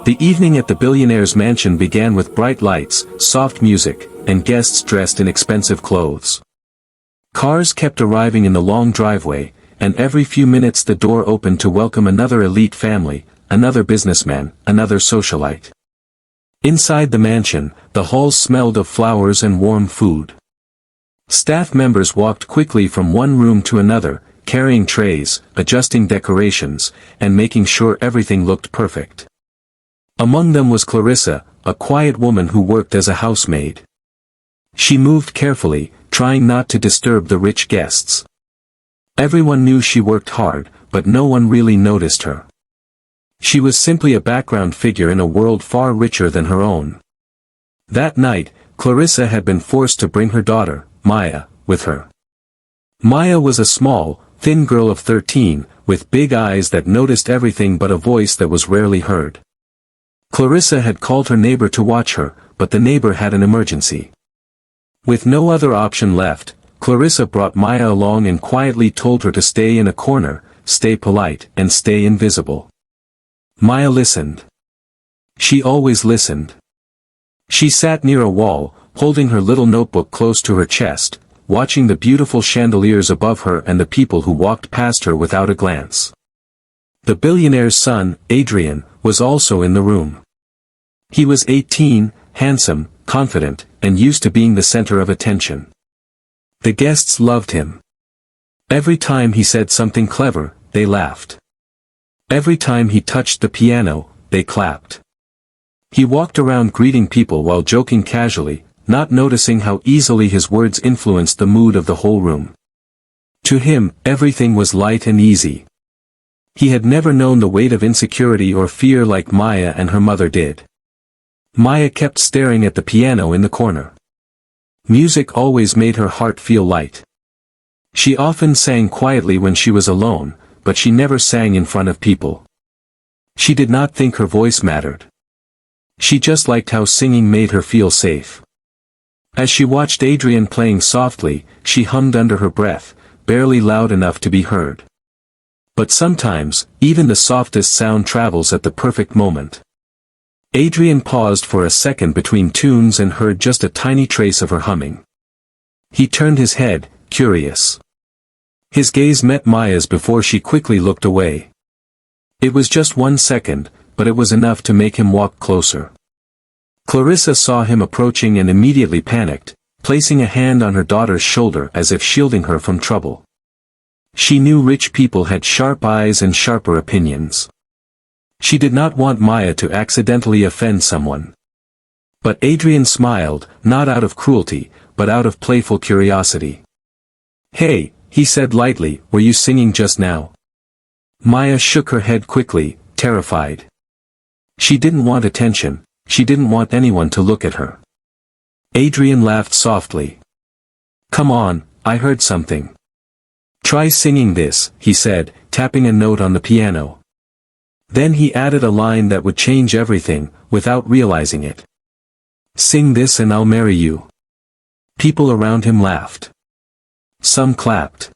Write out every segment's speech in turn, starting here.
The evening at the billionaire's mansion began with bright lights, soft music, and guests dressed in expensive clothes. Cars kept arriving in the long driveway, and every few minutes the door opened to welcome another elite family, another businessman, another socialite. Inside the mansion, the halls smelled of flowers and warm food. Staff members walked quickly from one room to another, carrying trays, adjusting decorations, and making sure everything looked perfect. Among them was Clarissa, a quiet woman who worked as a housemaid. She moved carefully, trying not to disturb the rich guests. Everyone knew she worked hard, but no one really noticed her. She was simply a background figure in a world far richer than her own. That night, Clarissa had been forced to bring her daughter, Maya, with her. Maya was a small, thin girl of 13, with big eyes that noticed everything but a voice that was rarely heard. Clarissa had called her neighbor to watch her, but the neighbor had an emergency. With no other option left, Clarissa brought Maya along and quietly told her to stay in a corner, stay polite, and stay invisible. Maya listened. She always listened. She sat near a wall, holding her little notebook close to her chest, watching the beautiful chandeliers above her and the people who walked past her without a glance. The billionaire's son, Adrian, was also in the room. He was 18, handsome, confident, and used to being the center of attention. The guests loved him. Every time he said something clever, they laughed. Every time he touched the piano, they clapped. He walked around greeting people while joking casually, not noticing how easily his words influenced the mood of the whole room. To him, everything was light and easy. He had never known the weight of insecurity or fear like Maya and her mother did. Maya kept staring at the piano in the corner. Music always made her heart feel light. She often sang quietly when she was alone, but she never sang in front of people. She did not think her voice mattered. She just liked how singing made her feel safe. As she watched Adrian playing softly, she hummed under her breath, barely loud enough to be heard. But sometimes, even the softest sound travels at the perfect moment. Adrian paused for a second between tunes and heard just a tiny trace of her humming. He turned his head, curious. His gaze met Maya's before she quickly looked away. It was just 1 second, but it was enough to make him walk closer. Clarissa saw him approaching and immediately panicked, placing a hand on her daughter's shoulder as if shielding her from trouble. She knew rich people had sharp eyes and sharper opinions. She did not want Maya to accidentally offend someone. But Adrian smiled, not out of cruelty, but out of playful curiosity. "Hey," he said lightly, "were you singing just now?" Maya shook her head quickly, terrified. She didn't want attention, she didn't want anyone to look at her. Adrian laughed softly. "Come on, I heard something. Try singing this," he said, tapping a note on the piano. Then he added a line that would change everything, without realizing it. "Sing this and I'll marry you." People around him laughed. Some clapped.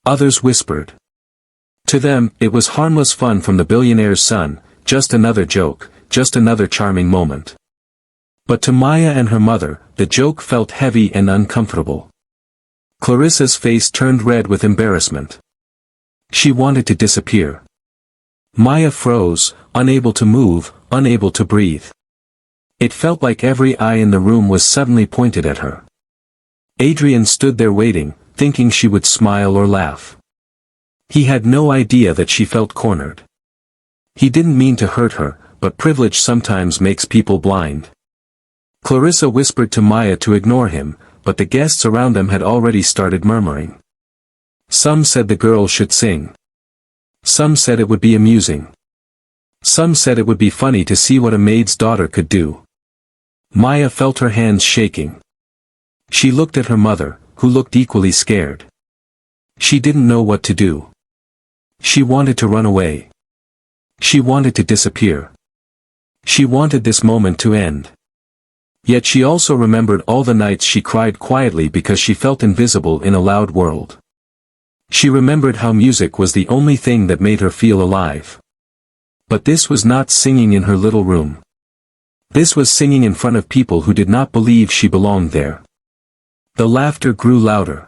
Others whispered. To them, it was harmless fun from the billionaire's son, just another joke, just another charming moment. But to Maya and her mother, the joke felt heavy and uncomfortable. Clarissa's face turned red with embarrassment. She wanted to disappear. Maya froze, unable to move, unable to breathe. It felt like every eye in the room was suddenly pointed at her. Adrian stood there waiting, thinking she would smile or laugh. He had no idea that she felt cornered. He didn't mean to hurt her, but privilege sometimes makes people blind. Clarissa whispered to Maya to ignore him, but the guests around them had already started murmuring. Some said the girl should sing. Some said it would be amusing. Some said it would be funny to see what a maid's daughter could do. Maya felt her hands shaking. She looked at her mother, who looked equally scared. She didn't know what to do. She wanted to run away. She wanted to disappear. She wanted this moment to end. Yet she also remembered all the nights she cried quietly because she felt invisible in a loud world. She remembered how music was the only thing that made her feel alive. But this was not singing in her little room. This was singing in front of people who did not believe she belonged there. The laughter grew louder.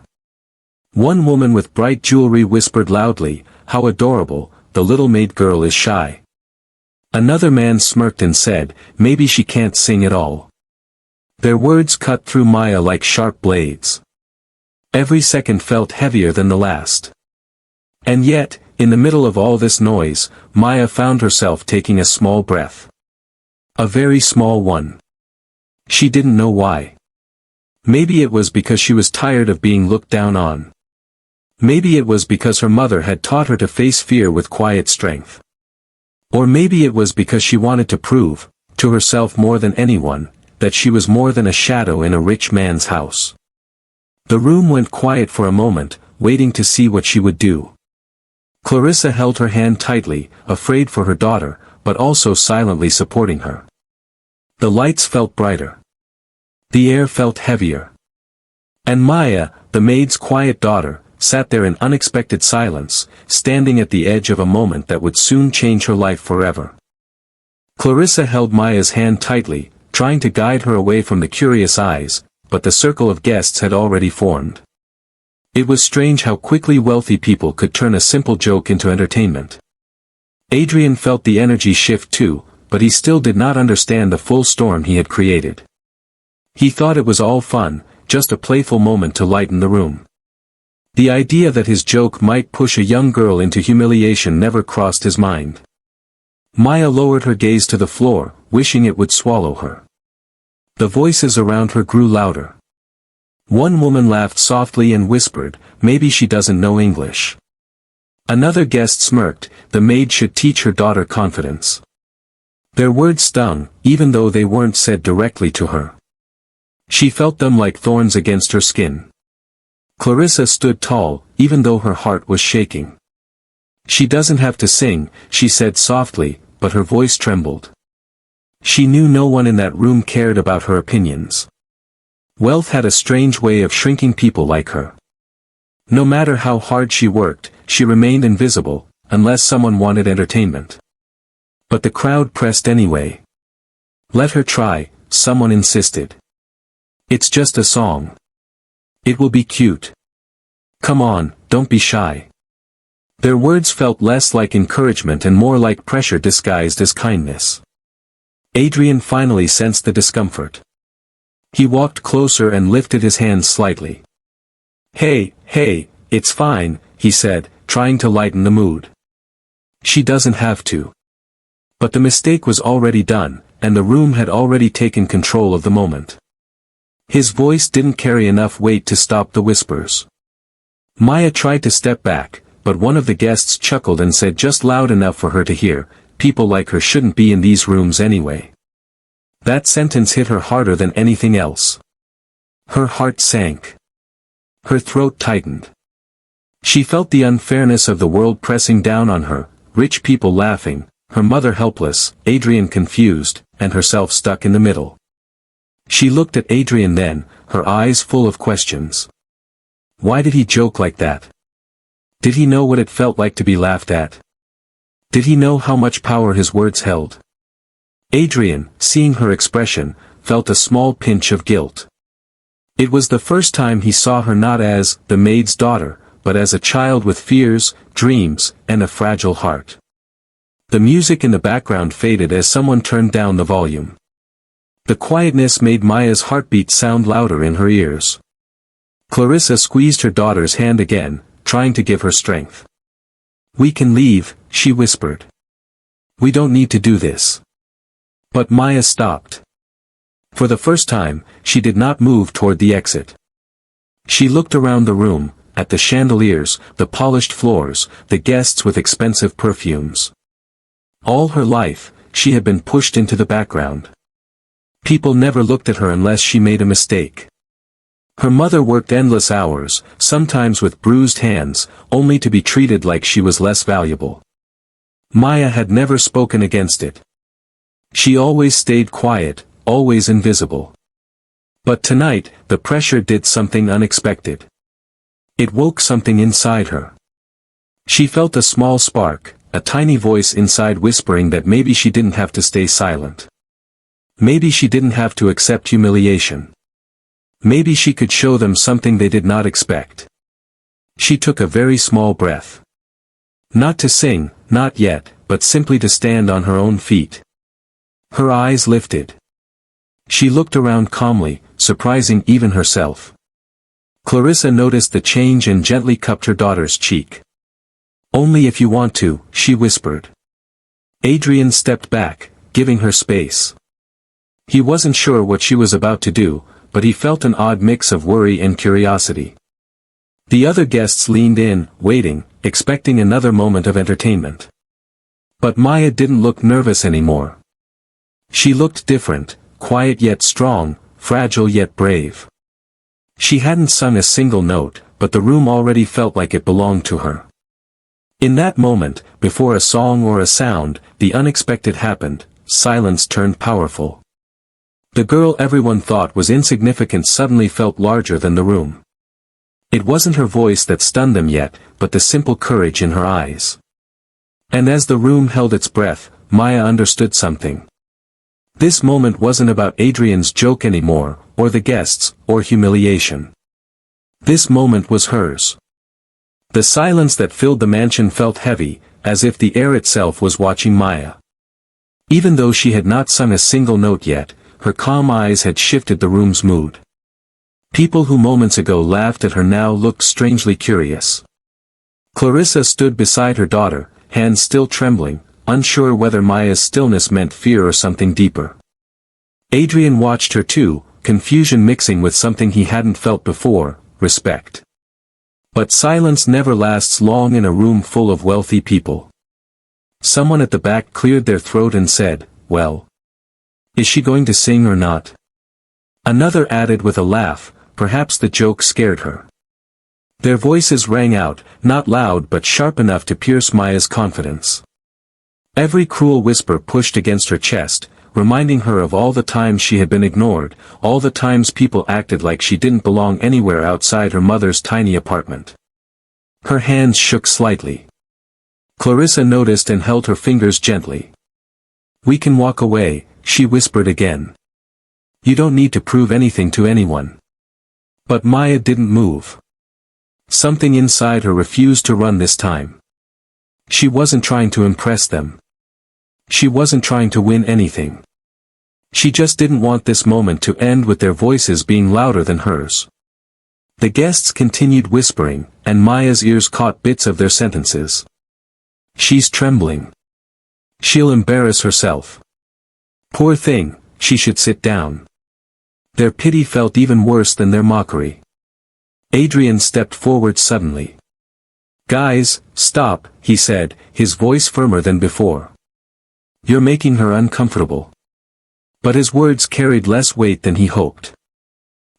One woman with bright jewelry whispered loudly, "How adorable, the little maid girl is shy." Another man smirked and said, "Maybe she can't sing at all." Their words cut through Maya like sharp blades. Every second felt heavier than the last. And yet, in the middle of all this noise, Maya found herself taking a small breath. A very small one. She didn't know why. Maybe it was because she was tired of being looked down on. Maybe it was because her mother had taught her to face fear with quiet strength. Or maybe it was because she wanted to prove, to herself more than anyone, that she was more than a shadow in a rich man's house. The room went quiet for a moment, waiting to see what she would do. Clarissa held her hand tightly, afraid for her daughter, but also silently supporting her. The lights felt brighter. The air felt heavier. And Maya, the maid's quiet daughter, sat there in unexpected silence, standing at the edge of a moment that would soon change her life forever. Clarissa held Maya's hand tightly, trying to guide her away from the curious eyes, but the circle of guests had already formed. It was strange how quickly wealthy people could turn a simple joke into entertainment. Adrian felt the energy shift too, but he still did not understand the full storm he had created. He thought it was all fun, just a playful moment to lighten the room. The idea that his joke might push a young girl into humiliation never crossed his mind. Maya lowered her gaze to the floor, wishing it would swallow her. The voices around her grew louder. One woman laughed softly and whispered, "Maybe she doesn't know English." Another guest smirked, "The maid should teach her daughter confidence." Their words stung, even though they weren't said directly to her. She felt them like thorns against her skin. Clarissa stood tall, even though her heart was shaking. "She doesn't have to sing," she said softly, but her voice trembled. She knew no one in that room cared about her opinions. Wealth had a strange way of shrinking people like her. No matter how hard she worked, she remained invisible, unless someone wanted entertainment. But the crowd pressed anyway. "Let her try," someone insisted. "It's just a song. It will be cute. Come on, don't be shy." Their words felt less like encouragement and more like pressure disguised as kindness. Adrian finally sensed the discomfort. He walked closer and lifted his hands slightly. Hey, it's fine," he said, trying to lighten the mood. "She doesn't have to." But the mistake was already done, and the room had already taken control of the moment. His voice didn't carry enough weight to stop the whispers. Maya tried to step back, but one of the guests chuckled and said just loud enough for her to hear, "People like her shouldn't be in these rooms anyway." That sentence hit her harder than anything else. Her heart sank. Her throat tightened. She felt the unfairness of the world pressing down on her, rich people laughing, her mother helpless, Adrian confused, and herself stuck in the middle. She looked at Adrian then, her eyes full of questions. Why did he joke like that? Did he know what it felt like to be laughed at? Did he know how much power his words held? Adrian, seeing her expression, felt a small pinch of guilt. It was the first time he saw her not as the maid's daughter, but as a child with fears, dreams, and a fragile heart. The music in the background faded as someone turned down the volume. The quietness made Maya's heartbeat sound louder in her ears. Clarissa squeezed her daughter's hand again, trying to give her strength. "We can leave," she whispered. "We don't need to do this." But Maya stopped. For the first time, she did not move toward the exit. She looked around the room, at the chandeliers, the polished floors, the guests with expensive perfumes. All her life, she had been pushed into the background. People never looked at her unless she made a mistake. Her mother worked endless hours, sometimes with bruised hands, only to be treated like she was less valuable. Maya had never spoken against it. She always stayed quiet, always invisible. But tonight, the pressure did something unexpected. It woke something inside her. She felt a small spark, a tiny voice inside whispering that maybe she didn't have to stay silent. Maybe she didn't have to accept humiliation. Maybe she could show them something they did not expect. She took a very small breath. Not to sing, not yet, but simply to stand on her own feet. Her eyes lifted. She looked around calmly, surprising even herself. Clarissa noticed the change and gently cupped her daughter's cheek. "Only if you want to," she whispered. Adrian stepped back, giving her space. He wasn't sure what she was about to do, but he felt an odd mix of worry and curiosity. The other guests leaned in, waiting, expecting another moment of entertainment. But Maya didn't look nervous anymore. She looked different, quiet yet strong, fragile yet brave. She hadn't sung a single note, but the room already felt like it belonged to her. In that moment, before a song or a sound, the unexpected happened. Silence turned powerful. The girl everyone thought was insignificant suddenly felt larger than the room. It wasn't her voice that stunned them yet, but the simple courage in her eyes. And as the room held its breath, Maya understood something. This moment wasn't about Adrian's joke anymore, or the guests, or humiliation. This moment was hers. The silence that filled the mansion felt heavy, as if the air itself was watching Maya. Even though she had not sung a single note yet, her calm eyes had shifted the room's mood. People who moments ago laughed at her now looked strangely curious. Clarissa stood beside her daughter, hands still trembling, unsure whether Maya's stillness meant fear or something deeper. Adrian watched her too, confusion mixing with something he hadn't felt before, respect. But silence never lasts long in a room full of wealthy people. Someone at the back cleared their throat and said, "Well, is she going to sing or not?" Another added with a laugh, perhaps the joke scared her. Their voices rang out, not loud but sharp enough to pierce Maya's confidence. Every cruel whisper pushed against her chest, reminding her of all the times she had been ignored, all the times people acted like she didn't belong anywhere outside her mother's tiny apartment. Her hands shook slightly. Clarissa noticed and held her fingers gently. "We can walk away," she whispered again. "You don't need to prove anything to anyone." But Maya didn't move. Something inside her refused to run this time. She wasn't trying to impress them. She wasn't trying to win anything. She just didn't want this moment to end with their voices being louder than hers. The guests continued whispering, and Maya's ears caught bits of their sentences. "She's trembling. She'll embarrass herself. Poor thing, she should sit down." Their pity felt even worse than their mockery. Adrian stepped forward suddenly. "Guys, stop," he said, his voice firmer than before. "You're making her uncomfortable." But his words carried less weight than he hoped.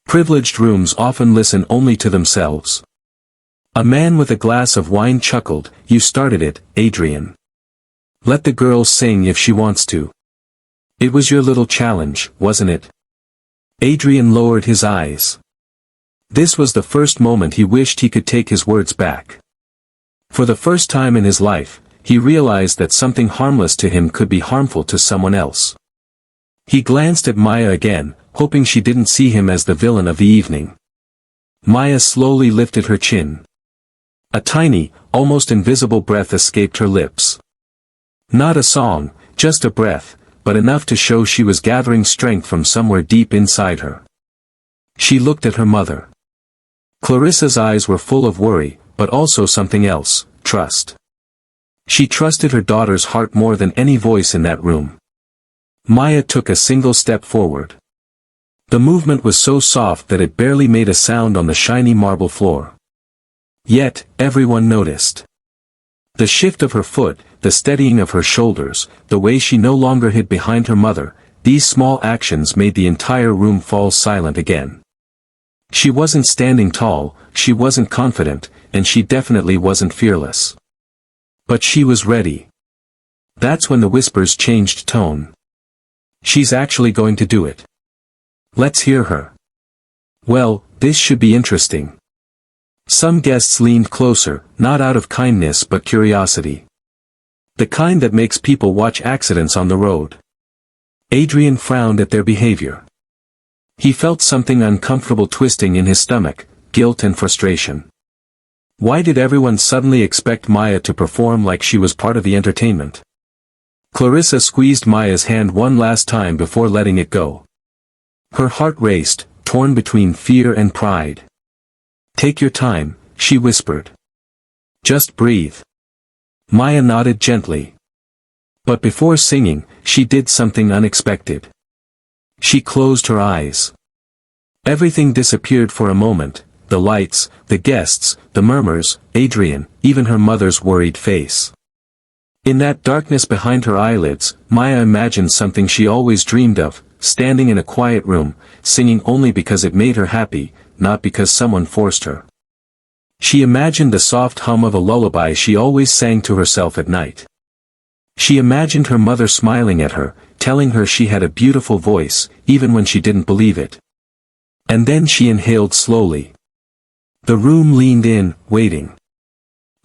Privileged rooms often listen only to themselves. A man with a glass of wine chuckled, "You started it, Adrian. Let the girl sing if she wants to. It was your little challenge, wasn't it?" Adrian lowered his eyes. This was the first moment he wished he could take his words back. For the first time in his life, he realized that something harmless to him could be harmful to someone else. He glanced at Maya again, hoping she didn't see him as the villain of the evening. Maya slowly lifted her chin. A tiny, almost invisible breath escaped her lips. Not a song, just a breath, but enough to show she was gathering strength from somewhere deep inside her. She looked at her mother. Clarissa's eyes were full of worry, but also something else, trust. She trusted her daughter's heart more than any voice in that room. Maya took a single step forward. The movement was so soft that it barely made a sound on the shiny marble floor. Yet, everyone noticed. The shift of her foot, the steadying of her shoulders, the way she no longer hid behind her mother, these small actions made the entire room fall silent again. She wasn't standing tall, she wasn't confident, and she definitely wasn't fearless. But she was ready. That's when the whispers changed tone. "She's actually going to do it. Let's hear her." Well, this should be interesting. Some guests leaned closer, not out of kindness but curiosity. The kind that makes people watch accidents on the road. Adrian frowned at their behavior. He felt something uncomfortable twisting in his stomach, guilt and frustration. Why did everyone suddenly expect Maya to perform like she was part of the entertainment? Clarissa squeezed Maya's hand one last time before letting it go. Her heart raced, torn between fear and pride. "Take your time," she whispered. "Just breathe." Maya nodded gently. But before singing, she did something unexpected. She closed her eyes. Everything disappeared for a moment, the lights, the guests, the murmurs, Adrian, even her mother's worried face. In that darkness behind her eyelids, Maya imagined something she always dreamed of, standing in a quiet room, singing only because it made her happy, not because someone forced her. She imagined the soft hum of a lullaby she always sang to herself at night. She imagined her mother smiling at her, telling her she had a beautiful voice, even when she didn't believe it. And then she inhaled slowly. The room leaned in, waiting.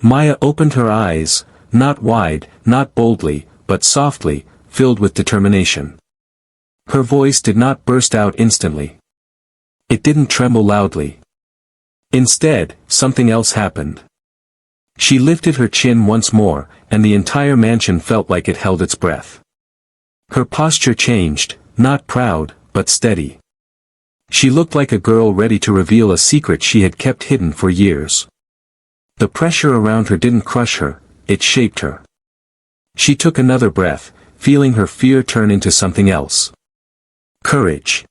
Maya opened her eyes, not wide, not boldly, but softly, filled with determination. Her voice did not burst out instantly. It didn't tremble loudly. Instead, something else happened. She lifted her chin once more, and the entire mansion felt like it held its breath. Her posture changed, not proud, but steady. She looked like a girl ready to reveal a secret she had kept hidden for years. The pressure around her didn't crush her, it shaped her. She took another breath, feeling her fear turn into something else. Courage.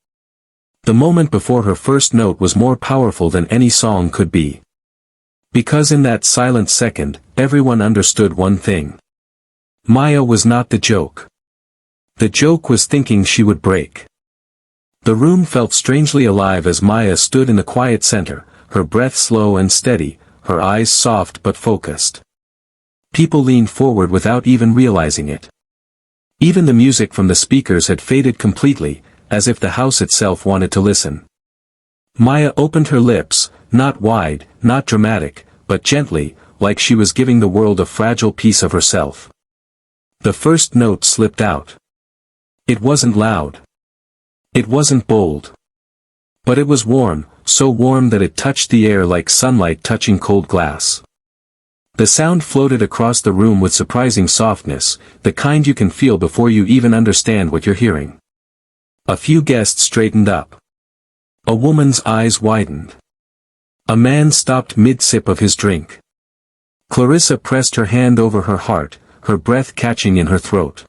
The moment before her first note was more powerful than any song could be. Because in that silent second, everyone understood one thing. Maya was not the joke. The joke was thinking she would break. The room felt strangely alive as Maya stood in the quiet center, her breath slow and steady, her eyes soft but focused. People leaned forward without even realizing it. Even the music from the speakers had faded completely, as if the house itself wanted to listen. Maya opened her lips, not wide, not dramatic, but gently, like she was giving the world a fragile piece of herself. The first note slipped out. It wasn't loud. It wasn't bold. But it was warm, so warm that it touched the air like sunlight touching cold glass. The sound floated across the room with surprising softness, the kind you can feel before you even understand what you're hearing. A few guests straightened up. A woman's eyes widened. A man stopped mid-sip of his drink. Clarissa pressed her hand over her heart, her breath catching in her throat.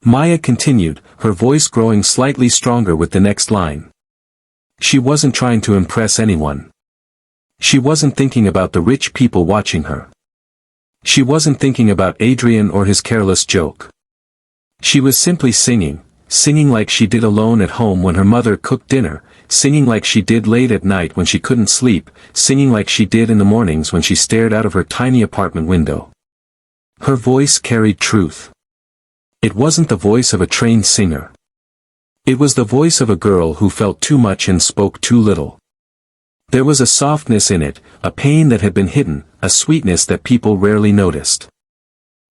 Maya continued, her voice growing slightly stronger with the next line. She wasn't trying to impress anyone. She wasn't thinking about the rich people watching her. She wasn't thinking about Adrian or his careless joke. She was simply singing, singing like she did alone at home when her mother cooked dinner, singing like she did late at night when she couldn't sleep, singing like she did in the mornings when she stared out of her tiny apartment window. Her voice carried truth. It wasn't the voice of a trained singer. It was the voice of a girl who felt too much and spoke too little. There was a softness in it, a pain that had been hidden, a sweetness that people rarely noticed.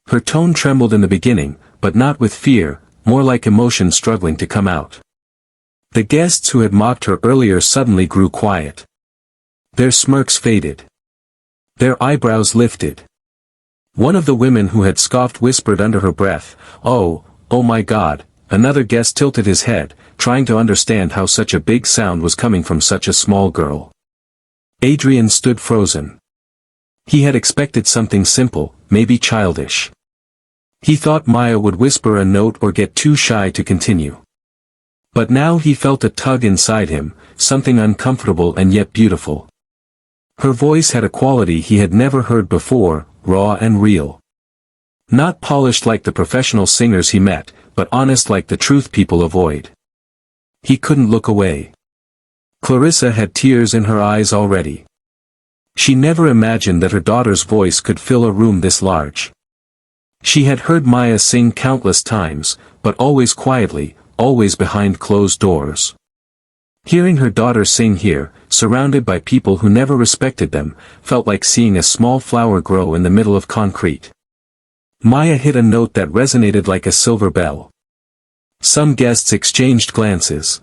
Her tone trembled in the beginning, but not with fear, more like emotion struggling to come out. The guests who had mocked her earlier suddenly grew quiet. Their smirks faded. Their eyebrows lifted. One of the women who had scoffed whispered under her breath, "Oh my God." Another guest tilted his head, trying to understand how such a big sound was coming from such a small girl. Adrian stood frozen. He had expected something simple, maybe childish. He thought Maya would whisper a note or get too shy to continue. But now he felt a tug inside him, something uncomfortable and yet beautiful. Her voice had a quality he had never heard before, raw and real. Not polished like the professional singers he met, but honest like the truth people avoid. He couldn't look away. Clarissa had tears in her eyes already. She never imagined that her daughter's voice could fill a room this large. She had heard Maya sing countless times, but always quietly, always behind closed doors. Hearing her daughter sing here, surrounded by people who never respected them, felt like seeing a small flower grow in the middle of concrete. Maya hit a note that resonated like a silver bell. Some guests exchanged glances.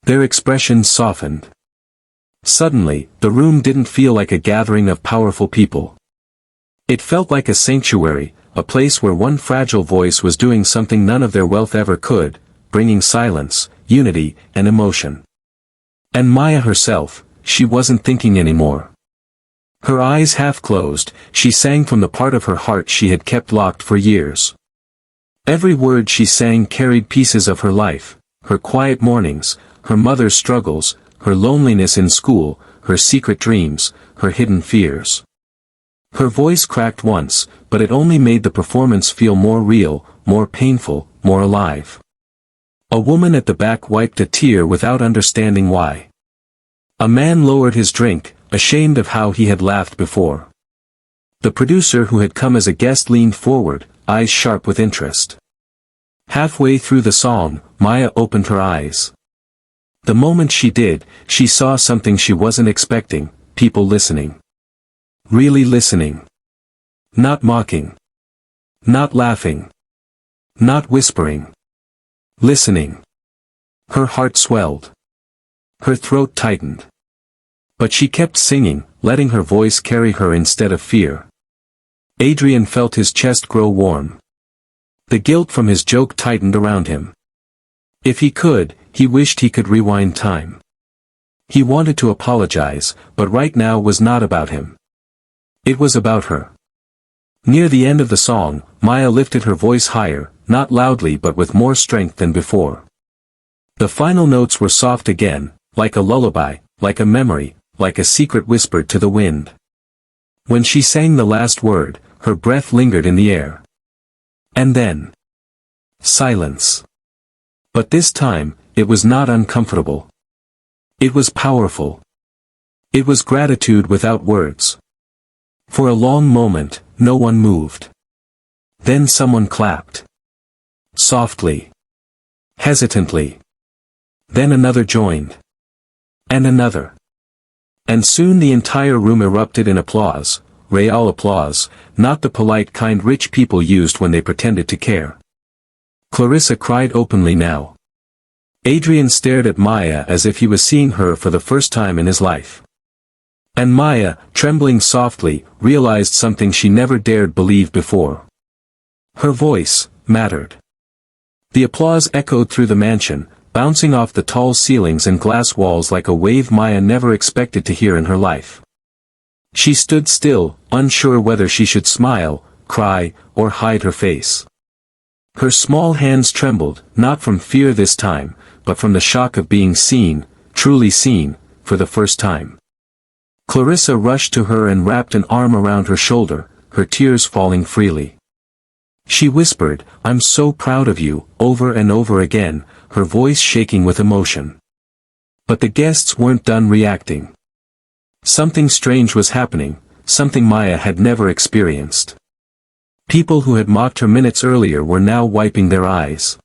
Their expressions softened. Suddenly, the room didn't feel like a gathering of powerful people. It felt like a sanctuary, a place where one fragile voice was doing something none of their wealth ever could, bringing silence, unity, and emotion. And Maya herself, she wasn't thinking anymore. Her eyes half closed, she sang from the part of her heart she had kept locked for years. Every word she sang carried pieces of her life, her quiet mornings, her mother's struggles, her loneliness in school, her secret dreams, her hidden fears. Her voice cracked once, but it only made the performance feel more real, more painful, more alive. A woman at the back wiped a tear without understanding why. A man lowered his drink, ashamed of how he had laughed before. The producer who had come as a guest leaned forward, eyes sharp with interest. Halfway through the song, Maya opened her eyes. The moment she did, she saw something she wasn't expecting, people listening. Really listening. Not mocking. Not laughing. Not whispering. Listening. Her heart swelled. Her throat tightened. But she kept singing, letting her voice carry her instead of fear. Adrian felt his chest grow warm. The guilt from his joke tightened around him. If he could, he wished he could rewind time. He wanted to apologize, but right now was not about him. It was about her. Near the end of the song, Maya lifted her voice higher, not loudly but with more strength than before. The final notes were soft again, like a lullaby, like a memory, like a secret whispered to the wind. When she sang the last word, her breath lingered in the air. And then, silence. But this time, it was not uncomfortable. It was powerful. It was gratitude without words. For a long moment, no one moved. Then someone clapped. Softly. Hesitantly. Then another joined. And another. And soon the entire room erupted in applause, real applause, not the polite kind rich people used when they pretended to care. Clarissa cried openly now. Adrian stared at Maya as if he was seeing her for the first time in his life. And Maya, trembling softly, realized something she never dared believe before. Her voice mattered. The applause echoed through the mansion, bouncing off the tall ceilings and glass walls like a wave Maya never expected to hear in her life. She stood still, unsure whether she should smile, cry, or hide her face. Her small hands trembled, not from fear this time, but from the shock of being seen, truly seen, for the first time. Clarissa rushed to her and wrapped an arm around her shoulder, her tears falling freely. She whispered, "I'm so proud of you," over and over again, her voice shaking with emotion. But the guests weren't done reacting. Something strange was happening, something Maya had never experienced. People who had mocked her minutes earlier were now wiping their eyes.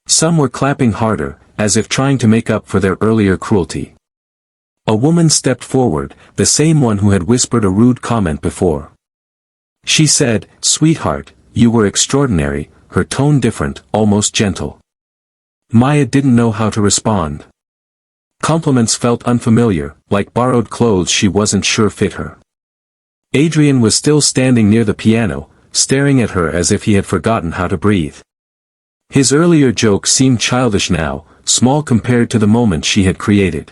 Some were clapping harder, as if trying to make up for their earlier cruelty. A woman stepped forward, the same one who had whispered a rude comment before. She said, "Sweetheart, you were extraordinary," her tone different, almost gentle. Maya didn't know how to respond. Compliments felt unfamiliar, like borrowed clothes she wasn't sure fit her. Adrian was still standing near the piano, staring at her as if he had forgotten how to breathe. His earlier joke seemed childish now, small compared to the moment she had created.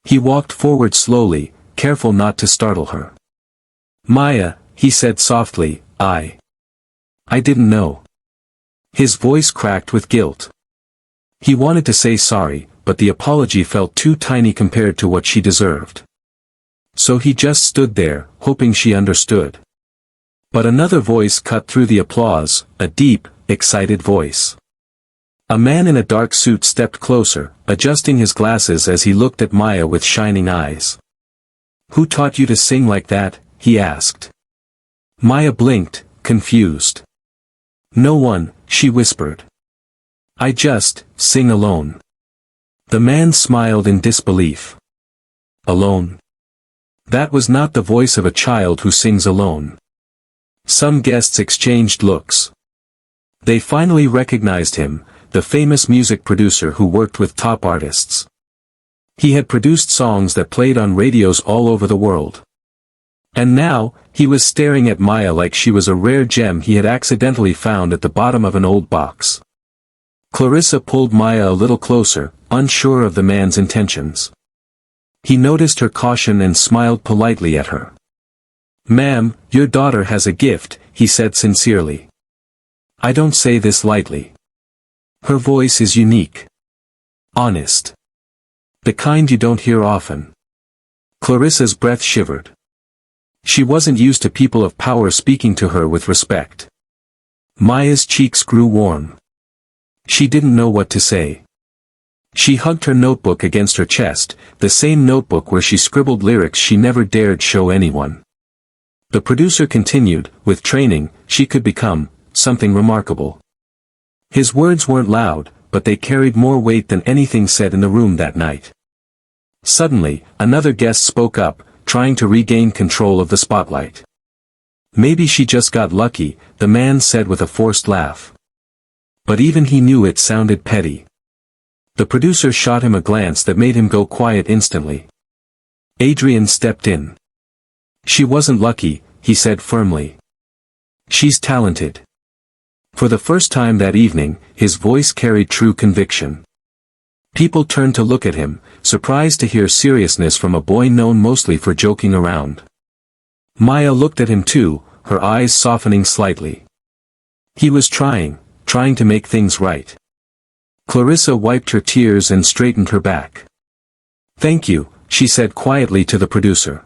He walked forward slowly, careful not to startle her. "Maya," he said softly, I didn't know." His voice cracked with guilt. He wanted to say sorry, but the apology felt too tiny compared to what she deserved. So he just stood there, hoping she understood. But another voice cut through the applause, a deep, excited voice. A man in a dark suit stepped closer, adjusting his glasses as he looked at Maya with shining eyes. "Who taught you to sing like that?" he asked. Maya blinked, confused. "No one," she whispered. "I just sing alone." The man smiled in disbelief. Alone? That was not the voice of a child who sings alone. Some guests exchanged looks. They finally recognized him, the famous music producer who worked with top artists. He had produced songs that played on radios all over the world. And now, he was staring at Maya like she was a rare gem he had accidentally found at the bottom of an old box. Clarissa pulled Maya a little closer, unsure of the man's intentions. He noticed her caution and smiled politely at her. "Ma'am, your daughter has a gift," he said sincerely. "I don't say this lightly. Her voice is unique. Honest. The kind you don't hear often." Clarissa's breath shivered. She wasn't used to people of power speaking to her with respect. Maya's cheeks grew warm. She didn't know what to say. She hugged her notebook against her chest, the same notebook where she scribbled lyrics she never dared show anyone. The producer continued, "With training, she could become something remarkable." His words weren't loud, but they carried more weight than anything said in the room that night. Suddenly, another guest spoke up, trying to regain control of the spotlight. "Maybe she just got lucky," the man said with a forced laugh. But even he knew it sounded petty. The producer shot him a glance that made him go quiet instantly. Adrian stepped in. "She wasn't lucky," he said firmly. "She's talented." For the first time that evening, his voice carried true conviction. People turned to look at him, surprised to hear seriousness from a boy known mostly for joking around. Maya looked at him too, her eyes softening slightly. He was trying to make things right. Clarissa wiped her tears and straightened her back. "Thank you," she said quietly to the producer.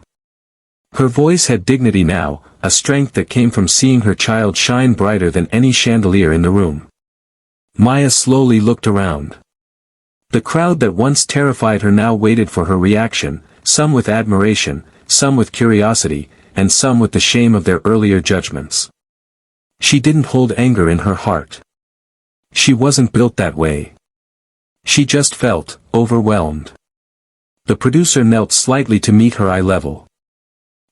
Her voice had dignity now, a strength that came from seeing her child shine brighter than any chandelier in the room. Maya slowly looked around. The crowd that once terrified her now waited for her reaction, some with admiration, some with curiosity, and some with the shame of their earlier judgments. She didn't hold anger in her heart. She wasn't built that way. She just felt overwhelmed. The producer knelt slightly to meet her eye level.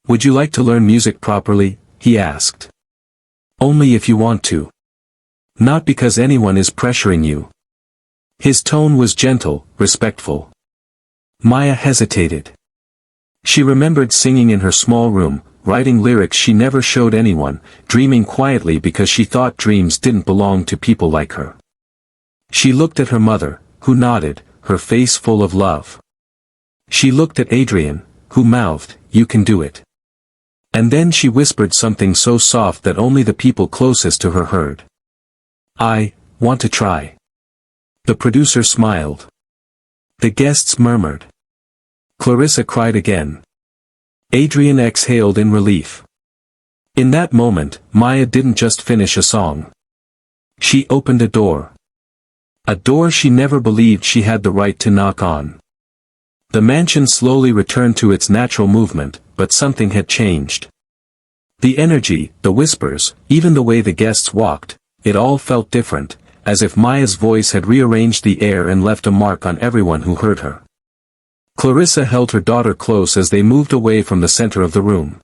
"Would you like to learn music properly?" he asked. "Only if you want to. Not because anyone is pressuring you." His tone was gentle, respectful. Maya hesitated. She remembered singing in her small room, writing lyrics she never showed anyone, dreaming quietly because she thought dreams didn't belong to people like her. She looked at her mother, who nodded, her face full of love. She looked at Adrian, who mouthed, "You can do it." And then she whispered something so soft that only the people closest to her heard. "I want to try." The producer smiled. The guests murmured. Clarissa cried again. Adrian exhaled in relief. In that moment, Maya didn't just finish a song. She opened a door. A door she never believed she had the right to knock on. The mansion slowly returned to its natural movement, but something had changed. The energy, the whispers, even the way the guests walked, it all felt different, as if Maya's voice had rearranged the air and left a mark on everyone who heard her. Clarissa held her daughter close as they moved away from the center of the room.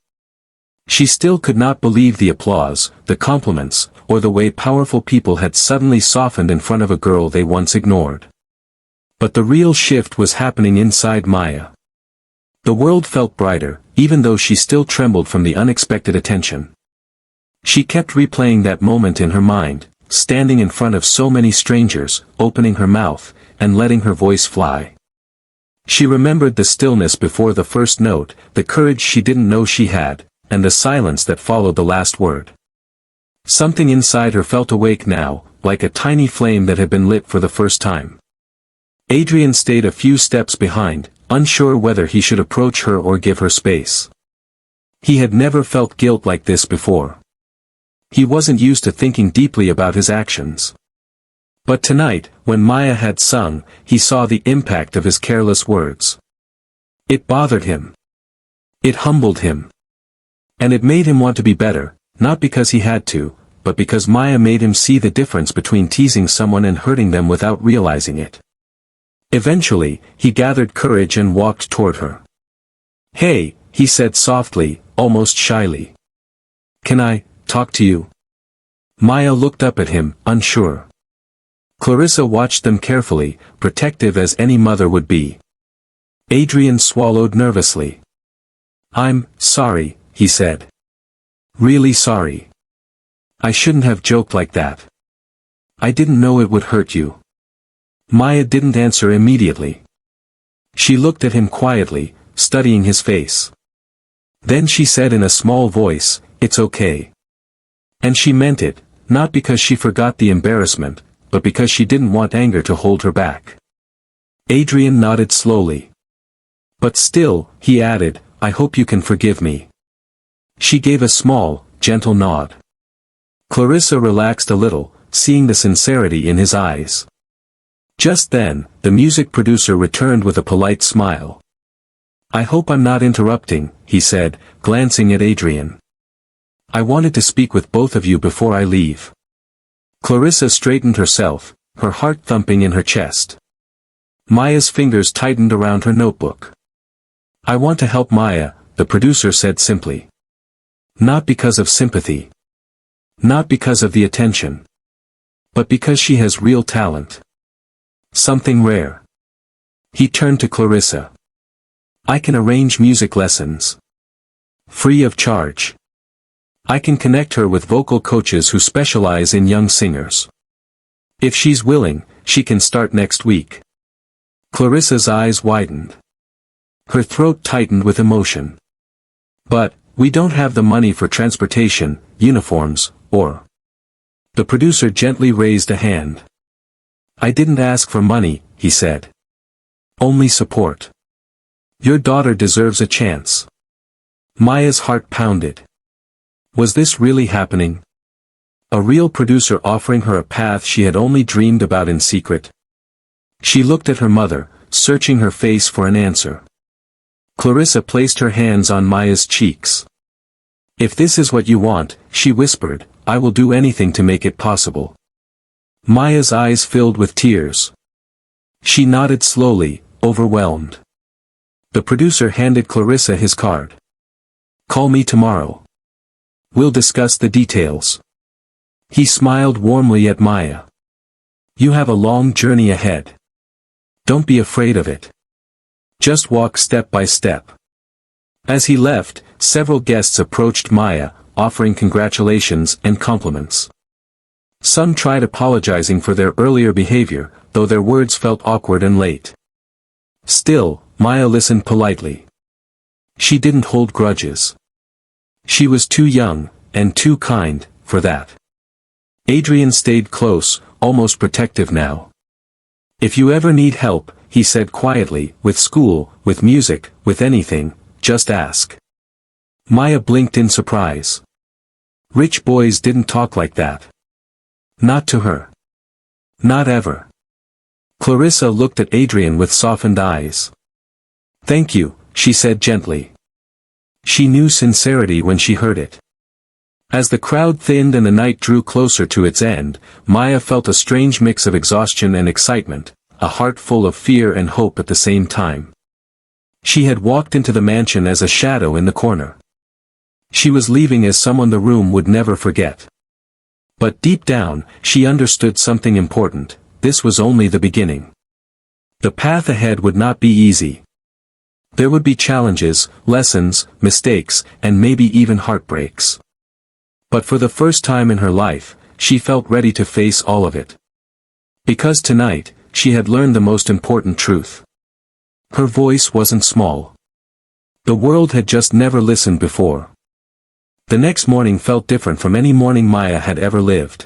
She still could not believe the applause, the compliments, or the way powerful people had suddenly softened in front of a girl they once ignored. But the real shift was happening inside Maya. The world felt brighter, even though she still trembled from the unexpected attention. She kept replaying that moment in her mind, standing in front of so many strangers, opening her mouth, and letting her voice fly. She remembered the stillness before the first note, the courage she didn't know she had, and the silence that followed the last word. Something inside her felt awake now, like a tiny flame that had been lit for the first time. Adrian stayed a few steps behind, unsure whether he should approach her or give her space. He had never felt guilt like this before. He wasn't used to thinking deeply about his actions. But tonight, when Maya had sung, he saw the impact of his careless words. It bothered him. It humbled him. And it made him want to be better, not because he had to, but because Maya made him see the difference between teasing someone and hurting them without realizing it. Eventually, he gathered courage and walked toward her. "Hey," he said softly, almost shyly. Can I talk to you?" Maya looked up at him, unsure. Clarissa watched them carefully, protective as any mother would be. Adrian swallowed nervously. "I'm sorry," he said. "Really sorry. I shouldn't have joked like that. I didn't know it would hurt you." Maya didn't answer immediately. She looked at him quietly, studying his face. Then she said in a small voice, "It's okay." And she meant it, not because she forgot the embarrassment, but because she didn't want anger to hold her back. Adrian nodded slowly. "But still," he added, "I hope you can forgive me." She gave a small, gentle nod. Clarissa relaxed a little, seeing the sincerity in his eyes. Just then, the music producer returned with a polite smile. "I hope I'm not interrupting," he said, glancing at Adrian. "I wanted to speak with both of you before I leave." Clarissa straightened herself, her heart thumping in her chest. Maya's fingers tightened around her notebook. "I want to help Maya," the producer said simply. "Not because of sympathy. Not because of the attention. But because she has real talent. Something rare." He turned to Clarissa. "I can arrange music lessons. Free of charge. I can connect her with vocal coaches who specialize in young singers. If she's willing, she can start next week." Clarissa's eyes widened. Her throat tightened with emotion. "But, we don't have the money for transportation, uniforms, or..." The producer gently raised a hand. "I didn't ask for money," he said. "Only support. Your daughter deserves a chance." Maya's heart pounded. Was this really happening? A real producer offering her a path she had only dreamed about in secret? She looked at her mother, searching her face for an answer. Clarissa placed her hands on Maya's cheeks. "If this is what you want," she whispered, "I will do anything to make it possible." Maya's eyes filled with tears. She nodded slowly, overwhelmed. The producer handed Clarissa his card. "Call me tomorrow. We'll discuss the details." He smiled warmly at Maya. "You have a long journey ahead. Don't be afraid of it. Just walk step by step." As he left, several guests approached Maya, offering congratulations and compliments. Some tried apologizing for their earlier behavior, though their words felt awkward and late. Still, Maya listened politely. She didn't hold grudges. She was too young, and too kind, for that. Adrian stayed close, almost protective now. "If you ever need help," he said quietly, "with school, with music, with anything, just ask." Maya blinked in surprise. Rich boys didn't talk like that. Not to her. Not ever. Clarissa looked at Adrian with softened eyes. "Thank you," she said gently. She knew sincerity when she heard it. As the crowd thinned and the night drew closer to its end, Maya felt a strange mix of exhaustion and excitement, a heart full of fear and hope at the same time. She had walked into the mansion as a shadow in the corner. She was leaving as someone the room would never forget. But deep down, she understood something important: this was only the beginning. The path ahead would not be easy. There would be challenges, lessons, mistakes, and maybe even heartbreaks. But for the first time in her life, she felt ready to face all of it. Because tonight, she had learned the most important truth. Her voice wasn't small. The world had just never listened before. The next morning felt different from any morning Maya had ever lived.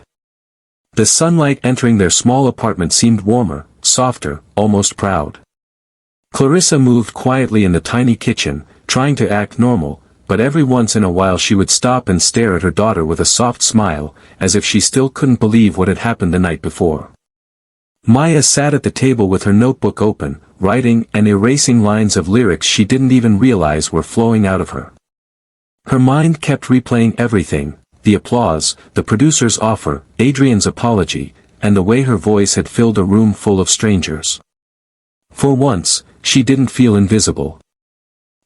The sunlight entering their small apartment seemed warmer, softer, almost proud. Clarissa moved quietly in the tiny kitchen, trying to act normal, but every once in a while she would stop and stare at her daughter with a soft smile, as if she still couldn't believe what had happened the night before. Maya sat at the table with her notebook open, writing and erasing lines of lyrics she didn't even realize were flowing out of her. Her mind kept replaying everything: the applause, the producer's offer, Adrian's apology, and the way her voice had filled a room full of strangers. For once, she didn't feel invisible.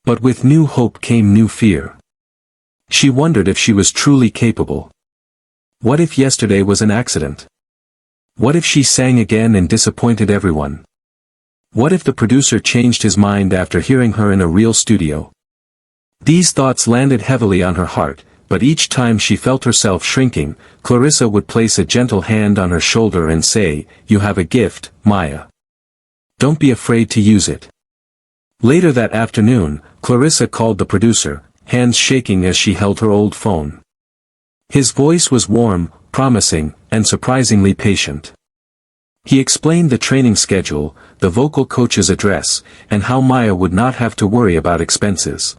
But with new hope came new fear. She wondered if she was truly capable. What if yesterday was an accident? What if she sang again and disappointed everyone? What if the producer changed his mind after hearing her in a real studio? These thoughts landed heavily on her heart, but each time she felt herself shrinking, Clarissa would place a gentle hand on her shoulder and say, "You have a gift, Maya. Don't be afraid to use it." Later that afternoon, Clarissa called the producer, hands shaking as she held her old phone. His voice was warm, promising, and surprisingly patient. He explained the training schedule, the vocal coach's address, and how Maya would not have to worry about expenses.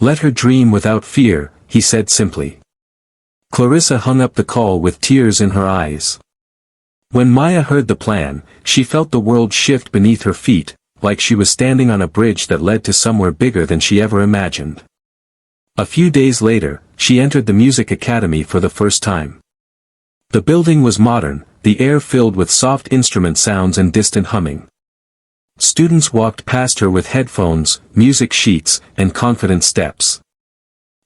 "Let her dream without fear," he said simply. Clarissa hung up the call with tears in her eyes. When Maya heard the plan, she felt the world shift beneath her feet, like she was standing on a bridge that led to somewhere bigger than she ever imagined. A few days later, she entered the music academy for the first time. The building was modern, the air filled with soft instrument sounds and distant humming. Students walked past her with headphones, music sheets, and confident steps.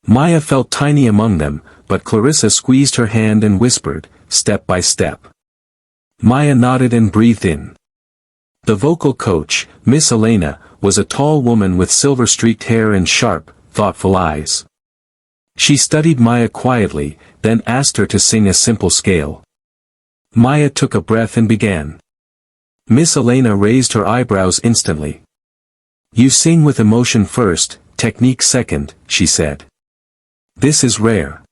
Maya felt tiny among them, but Clarissa squeezed her hand and whispered, "Step by step." Maya nodded and breathed in. The vocal coach, Miss Elena, was a tall woman with silver-streaked hair and sharp, thoughtful eyes. She studied Maya quietly, then asked her to sing a simple scale. Maya took a breath and began. Miss Elena raised her eyebrows instantly. "You sing with emotion first, technique second," she said. "This is rare."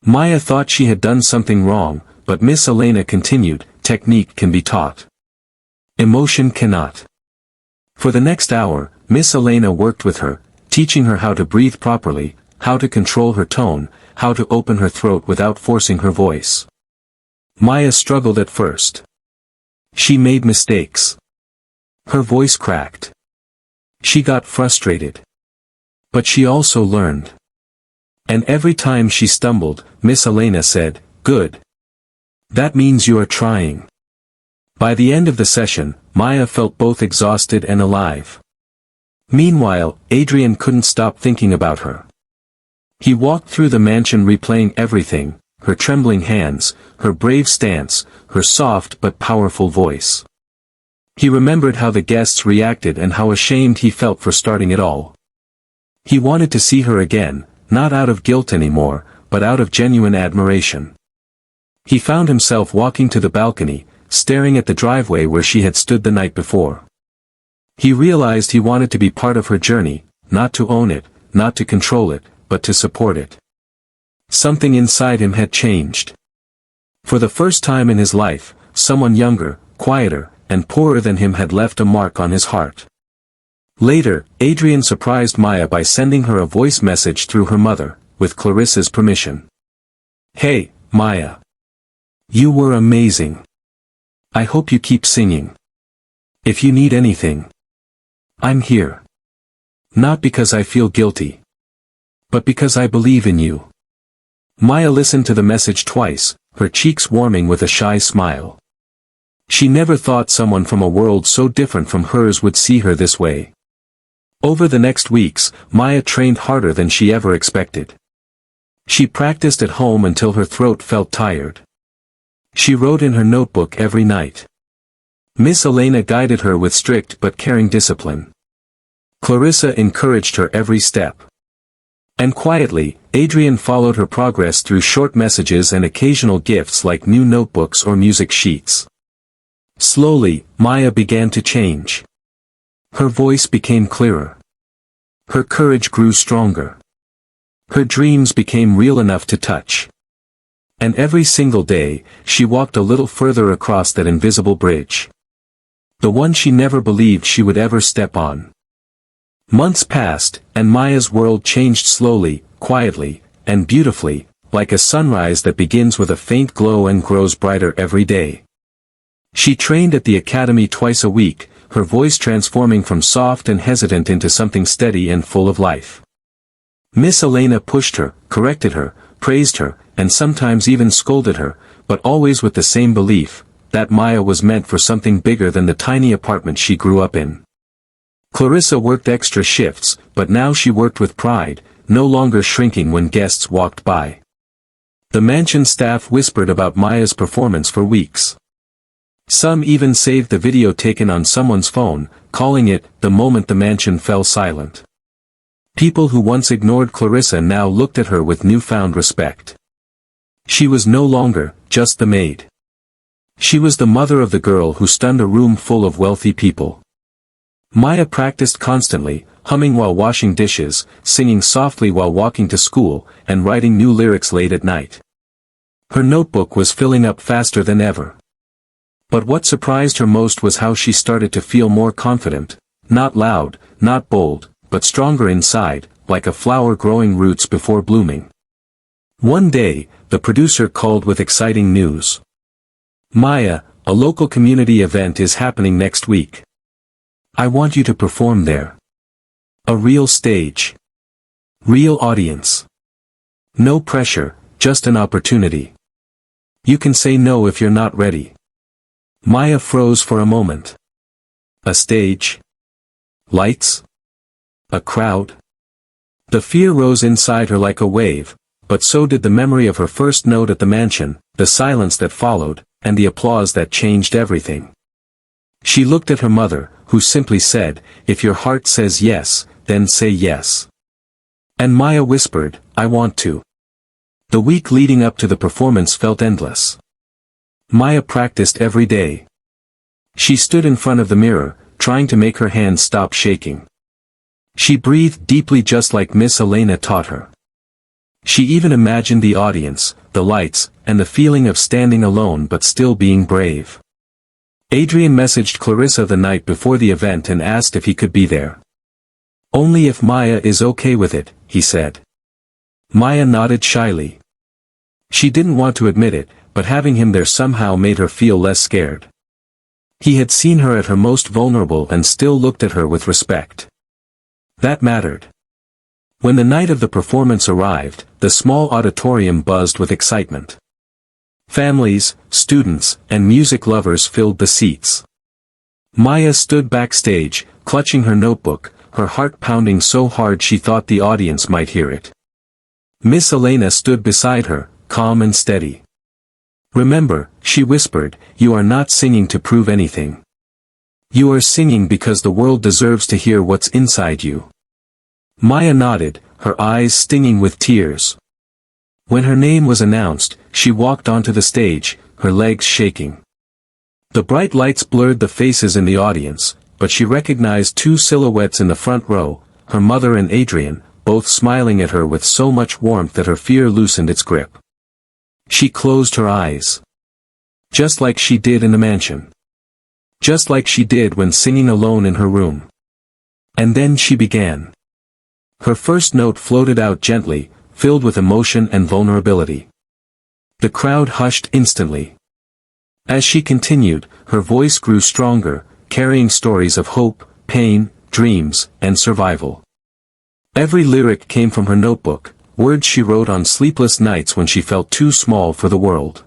Maya thought she had done something wrong, but Miss Elena continued, "Technique can be taught. Emotion cannot." For the next hour, Miss Elena worked with her, teaching her how to breathe properly, how to control her tone, how to open her throat without forcing her voice. Maya struggled at first. She made mistakes. Her voice cracked. She got frustrated. But she also learned. And every time she stumbled, Miss Elena said, "Good. That means you are trying." By the end of the session, Maya felt both exhausted and alive. Meanwhile, Adrian couldn't stop thinking about her. He walked through the mansion replaying everything, her trembling hands, her brave stance, her soft but powerful voice. He remembered how the guests reacted and how ashamed he felt for starting it all. He wanted to see her again, not out of guilt anymore, but out of genuine admiration. He found himself walking to the balcony, staring at the driveway where she had stood the night before. He realized he wanted to be part of her journey, not to own it, not to control it, but to support it. Something inside him had changed. For the first time in his life, someone younger, quieter, and poorer than him had left a mark on his heart. Later, Adrian surprised Maya by sending her a voice message through her mother, with Clarissa's permission. "Hey, Maya. You were amazing. I hope you keep singing. If you need anything, I'm here. Not because I feel guilty, but because I believe in you." Maya listened to the message twice, her cheeks warming with a shy smile. She never thought someone from a world so different from hers would see her this way. Over the next weeks, Maya trained harder than she ever expected. She practiced at home until her throat felt tired. She wrote in her notebook every night. Miss Elena guided her with strict but caring discipline. Clarissa encouraged her every step. And quietly, Adrian followed her progress through short messages and occasional gifts like new notebooks or music sheets. Slowly, Maya began to change. Her voice became clearer. Her courage grew stronger. Her dreams became real enough to touch. And every single day, she walked a little further across that invisible bridge. The one she never believed she would ever step on. Months passed, and Maya's world changed slowly, quietly, and beautifully, like a sunrise that begins with a faint glow and grows brighter every day. She trained at the academy twice a week, her voice transforming from soft and hesitant into something steady and full of life. Miss Elena pushed her, corrected her, praised her, and sometimes even scolded her, but always with the same belief, that Maya was meant for something bigger than the tiny apartment she grew up in. Clarissa worked extra shifts, but now she worked with pride, no longer shrinking when guests walked by. The mansion staff whispered about Maya's performance for weeks. Some even saved the video taken on someone's phone, calling it the moment the mansion fell silent. People who once ignored Clarissa now looked at her with newfound respect. She was no longer just the maid. She was the mother of the girl who stunned a room full of wealthy people. Maya practiced constantly, humming while washing dishes, singing softly while walking to school, and writing new lyrics late at night. Her notebook was filling up faster than ever. But what surprised her most was how she started to feel more confident, not loud, not bold, but stronger inside, like a flower growing roots before blooming. One day, the producer called with exciting news. "Maya, a local community event is happening next week. I want you to perform there. A real stage. Real audience. No pressure, just an opportunity. You can say no if you're not ready." Maya froze for a moment. A stage? Lights? A crowd? The fear rose inside her like a wave, but so did the memory of her first note at the mansion, the silence that followed, and the applause that changed everything. She looked at her mother, who simply said, "If your heart says yes, then say yes." And Maya whispered, "I want to." The week leading up to the performance felt endless. Maya practiced every day. She stood in front of the mirror, trying to make her hands stop shaking. She breathed deeply just like Miss Elena taught her. She even imagined the audience, the lights, and the feeling of standing alone but still being brave. Adrian messaged Clarissa the night before the event and asked if he could be there. "Only if Maya is okay with it," he said. Maya nodded shyly. She didn't want to admit it, but having him there somehow made her feel less scared. He had seen her at her most vulnerable and still looked at her with respect. That mattered. When the night of the performance arrived, the small auditorium buzzed with excitement. Families, students, and music lovers filled the seats. Maya stood backstage, clutching her notebook, her heart pounding so hard she thought the audience might hear it. Miss Elena stood beside her, calm and steady. "Remember," she whispered, "you are not singing to prove anything. You are singing because the world deserves to hear what's inside you." Maya nodded, her eyes stinging with tears. When her name was announced, she walked onto the stage, her legs shaking. The bright lights blurred the faces in the audience, but she recognized two silhouettes in the front row, her mother and Adrian, both smiling at her with so much warmth that her fear loosened its grip. She closed her eyes. Just like she did in the mansion. Just like she did when singing alone in her room. And then she began. Her first note floated out gently, filled with emotion and vulnerability. The crowd hushed instantly. As she continued, her voice grew stronger, carrying stories of hope, pain, dreams, and survival. Every lyric came from her notebook, words she wrote on sleepless nights when she felt too small for the world.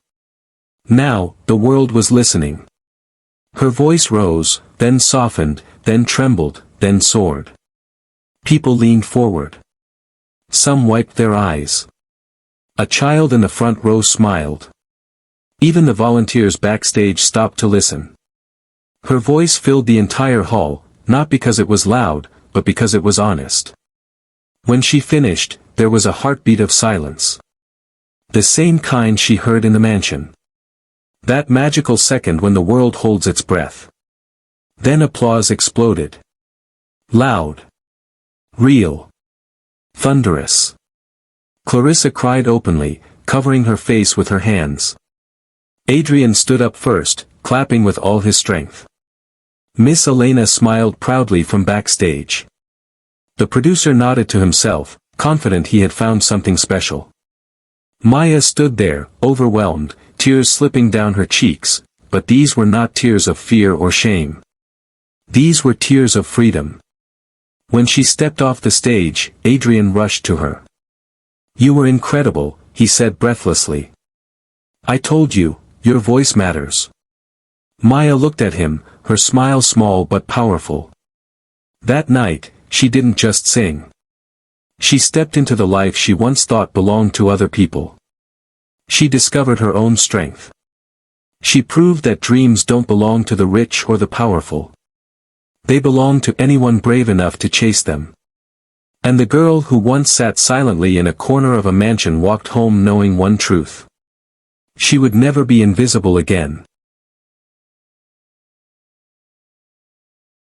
Now, the world was listening. Her voice rose, then softened, then trembled, then soared. People leaned forward. Some wiped their eyes. A child in the front row smiled. Even the volunteers backstage stopped to listen. Her voice filled the entire hall, not because it was loud, but because it was honest. When she finished, there was a heartbeat of silence. The same kind she heard in the mansion. That magical second when the world holds its breath. Then applause exploded. Loud. Real. Thunderous. Clarissa cried openly, covering her face with her hands. Adrian stood up first, clapping with all his strength. Miss Elena smiled proudly from backstage. The producer nodded to himself, confident he had found something special. Maya stood there, overwhelmed, tears slipping down her cheeks, but these were not tears of fear or shame. These were tears of freedom. When she stepped off the stage, Adrian rushed to her. "You were incredible," he said breathlessly. "I told you, your voice matters." Maya looked at him, her smile small but powerful. That night, she didn't just sing. She stepped into the life she once thought belonged to other people. She discovered her own strength. She proved that dreams don't belong to the rich or the powerful. They belong to anyone brave enough to chase them. And the girl who once sat silently in a corner of a mansion walked home knowing one truth. She would never be invisible again.